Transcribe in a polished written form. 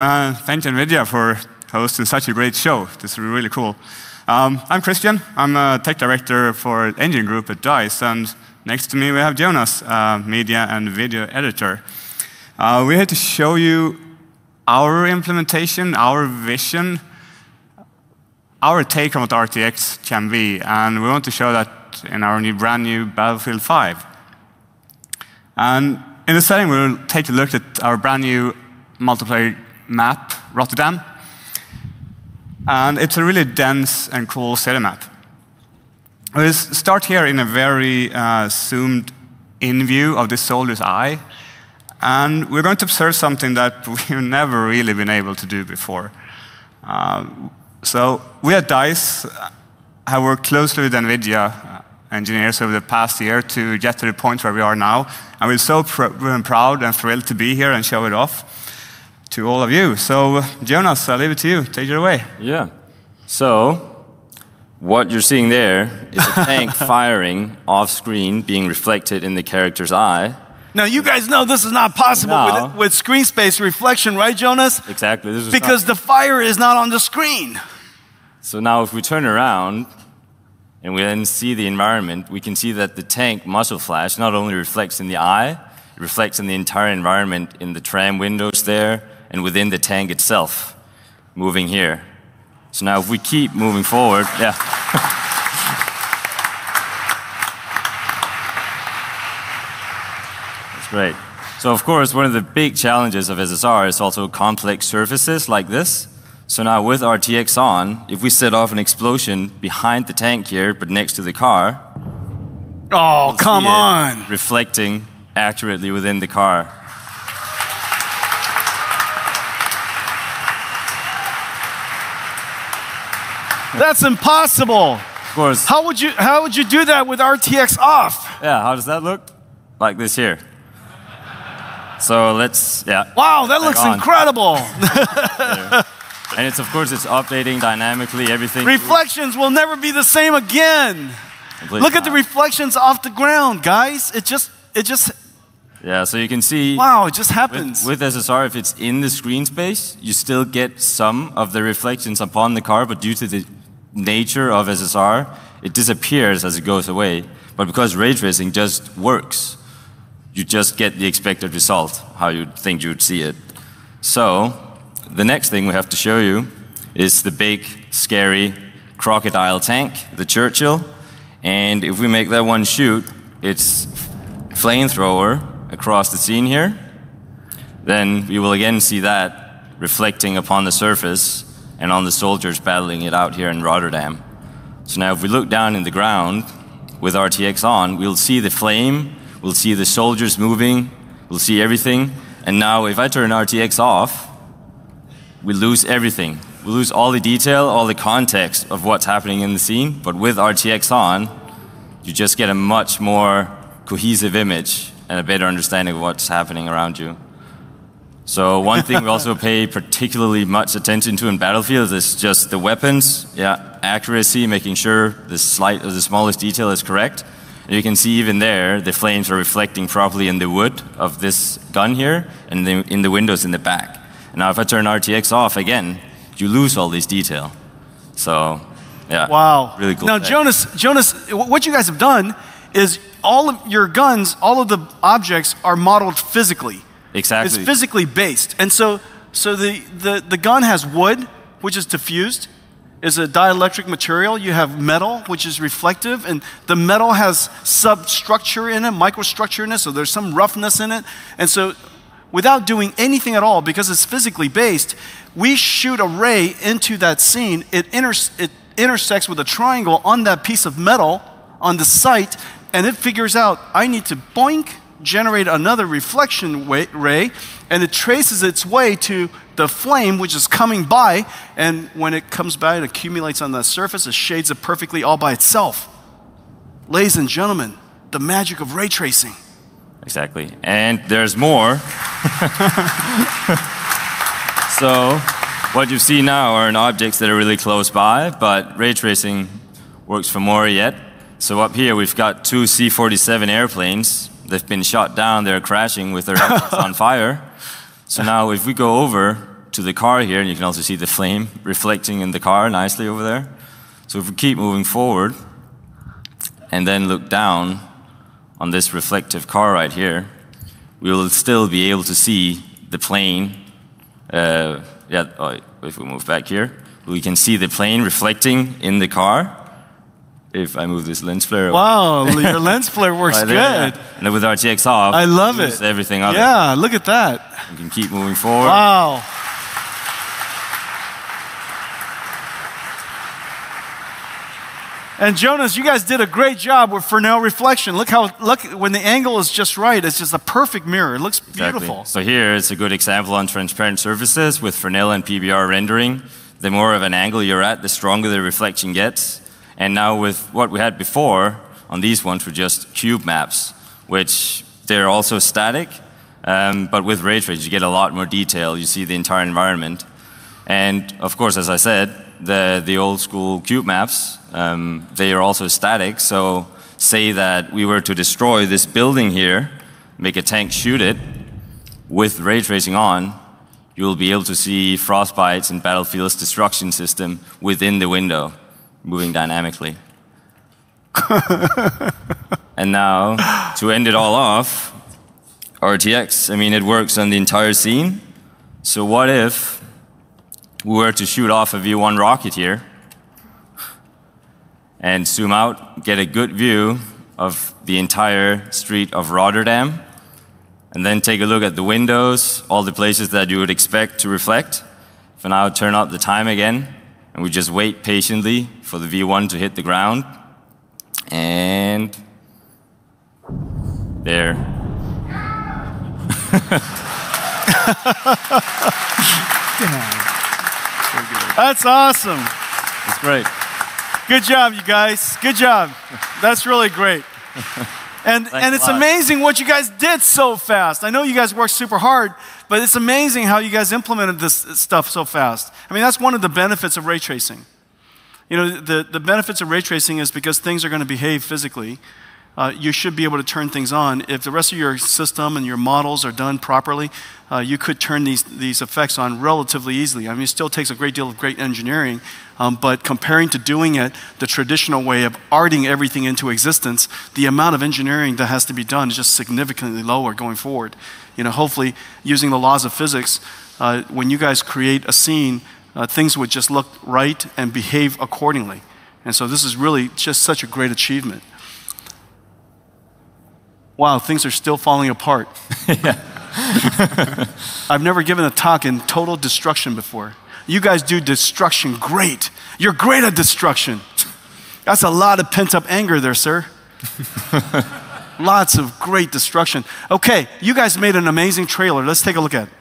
Thank you, Nvidia, for hosting such a great show. This is really cool. I'm Christian. I'm a tech director for Engine Group at DICE, and next to me we have Jonas, media and video editor. We're here to show you our implementation, our vision, our take on what RTX can be, and we want to show that in our brand new Battlefield 5. And in the setting, we'll take a look at our brand new multiplayer map, Rotterdam. And it's a really dense and cool city map. We'll start here in a very zoomed-in view of the soldier's eye. And we're going to observe something that we've never really been able to do before. So we at DICE have worked closely with Nvidia engineers over the past year to get to the point where we are now. And we're so proud and thrilled to be here and show it off to all of you. So, Jonas, I'll leave it to you. Take it away. Yeah. So, what you're seeing there is a tank firing off screen, being reflected in the character's eye. Now, you guys know this is not possible with screen space reflection, right, Jonas? Exactly. This is because the fire is not on the screen. So now if we turn around and we then see the environment, we can see that the tank muzzle flash not only reflects in the eye, it reflects in the entire environment in the tram windows there and within the tank itself, moving here. So now if we keep moving forward, yeah. That's great. So of course, one of the big challenges of SSR is also complex surfaces like this. So now with RTX on, if we set off an explosion behind the tank here, but next to the car, oh, come on! Reflecting accurately within the car. That's impossible. Of course. How would you do that with RTX off? Yeah, how does that look? Like this here. So let's, yeah. Wow, that looks incredible. And it's, of course, it's updating dynamically, everything. Reflections will never be the same again. Look at the reflections off the ground, guys. It just. Yeah, so you can see. Wow, it just happens. With SSR, if it's in the screen space, you still get some of the reflections upon the car, but due to the nature of SSR, it disappears as it goes away. But because ray tracing just works, you just get the expected result, how you'd think you would see it. So, the next thing we have to show you is the big, scary crocodile tank, the Churchill. And if we make that one shoot, it's flamethrower across the scene here. Then we will again see that reflecting upon the surface and on the soldiers battling it out here in Rotterdam. So now if we look down in the ground with RTX on, we'll see the flame, we'll see the soldiers moving, we'll see everything. And now if I turn RTX off, we lose everything. We lose all the detail, all the context of what's happening in the scene. But with RTX on, you just get a much more cohesive image and a better understanding of what's happening around you. So one thing we also pay particularly much attention to in Battlefield is just the weapons, accuracy, making sure the smallest detail is correct. And you can see even there, the flames are reflecting properly in the wood of this gun here and in the windows in the back. And now if I turn RTX off again, you lose all this detail. So, yeah. Wow. Really cool. Now, Jonas, what you guys have done is all of your guns, all of the objects are modeled physically. Exactly. It's physically based. And so the gun has wood, which is diffused, is a dielectric material. You have metal, which is reflective, and the metal has substructure in it, microstructure in it, so there's some roughness in it. And so without doing anything at all, because it's physically based, we shoot a ray into that scene. It intersects with a triangle on that piece of metal on the site, and it figures out, I need to boink, generate another reflection ray, and it traces its way to the flame, which is coming by, and when it comes by, it accumulates on the surface, it shades it perfectly all by itself. Ladies and gentlemen, the magic of ray tracing. Exactly. And there's more. So, what you see now are objects that are really close by, but ray tracing works for more yet. So up here, we've got two C-47 airplanes. They've been shot down, they're crashing with their engines on fire. So now if we go over to the car here, and you can also see the flame reflecting in the car nicely over there. So if we keep moving forward, and then look down on this reflective car right here, we will still be able to see the plane. If we move back here, we can see the plane reflecting in the car. If I move this lens flare. Wow, your lens flare works right good. There, yeah. And then with RTX off, I love it. Everything other. Yeah, look at that. You can keep moving forward. Wow. And Jonas, you guys did a great job with Fresnel reflection. Look when the angle is just right, it's just a perfect mirror. It looks beautiful. Exactly. So here it's a good example on transparent surfaces with Fresnel and PBR rendering. The more of an angle you're at, the stronger the reflection gets. And now with what we had before, on these ones were just cube maps, which they're also static, but with ray trace you get a lot more detail. You see the entire environment. And of course, as I said, the old school cube maps, they are also static. So say that we were to destroy this building here, make a tank shoot it, with ray tracing on, you will be able to see frostbites and Battlefield's destruction system within the window, moving dynamically. And now, to end it all off, RTX, I mean, it works on the entire scene. So what if we were to shoot off a V1 rocket here and zoom out, get a good view of the entire street of Rotterdam, and then take a look at the windows, all the places that you would expect to reflect. For now, turn up the time again, and we just wait patiently for the V1 to hit the ground. And there. That's awesome. That's great. Good job, you guys. Good job. That's really great. And it's amazing what you guys did so fast. I know you guys worked super hard, but it's amazing how you guys implemented this stuff so fast. I mean, that's one of the benefits of ray tracing. You know, the benefits of ray tracing is because things are going to behave physically. You should be able to turn things on. If the rest of your system and your models are done properly, you could turn these effects on relatively easily. I mean, it still takes a great deal of great engineering, but comparing to doing it the traditional way of arting everything into existence, the amount of engineering that has to be done is just significantly lower going forward. You know, hopefully, using the laws of physics, when you guys create a scene, things would just look right and behave accordingly. And so this is really just such a great achievement. Wow, things are still falling apart. I've never given a talk in total destruction before. You guys do destruction great. You're great at destruction. That's a lot of pent-up anger there, sir. Lots of great destruction. Okay, you guys made an amazing trailer. Let's take a look at it.